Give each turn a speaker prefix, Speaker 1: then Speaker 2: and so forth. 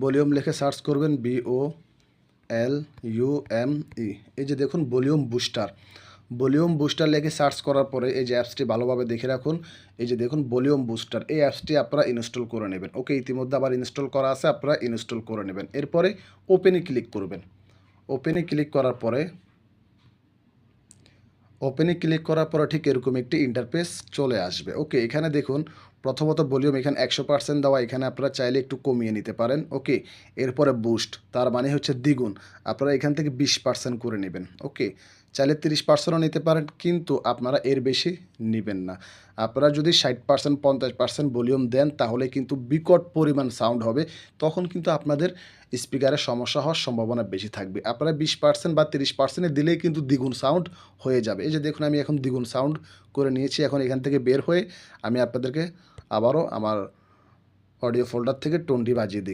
Speaker 1: Volume লিখে search করবেন BOLUME। এই যে দেখুন ভলিউম বুস্টার, ভলিউম বুস্টার লিখে সার্চ করার পরে এই যে অ্যাপসটি ভালোভাবে দেখে রাখুন। এই যে দেখুন ভলিউম বুস্টার, এই অ্যাপসটি আপনারা ইনস্টল করে নেবেন। ওকে, ইতিমধ্যে আবার ইনস্টল করা আছে, আপনারা ইনস্টল করে নেবেন। এরপরে ওপেনে ক্লিক করবেন। ওপেনে ক্লিক করার পরে ঠিক এরকম একটি ইন্টারফেস চলে আসবে। ওকে, এখানে দেখুন প্রথমত ভলিউম এখানে 100% দেওয়া, এখানে আপনারা চাইলে একটু কমিয়ে নিতে পারেন। ওকে, এরপরে বুস্ট, তার মানে হচ্ছে দ্বিগুণ, আপনারা এখান থেকে 20% করে নেবেন। ওকে, চাইলে 30%ও নিতে পারেন, কিন্তু আপনারা এর বেশি নেবেন না। আপনারা যদি 60% 50% ভলিউম দেন তাহলে কিন্তু বিকট পরিমাণ সাউন্ড হবে, তখন কিন্তু আপনাদের স্পিকারের সমস্যা হওয়ার সম্ভাবনা বেশি থাকবে। আপনারা 20% বা 30% দিলেই কিন্তু দ্বিগুণ সাউন্ড হয়ে যাবে। এই যে দেখুন আমি এখন দ্বিগুণ সাউন্ড করে নিয়েছি। এখন এখান থেকে বের হয়ে আমি আপনাদেরকে আবারও আমার অডিও ফোল্ডার থেকে টোনটি বাজিয়ে দেখি।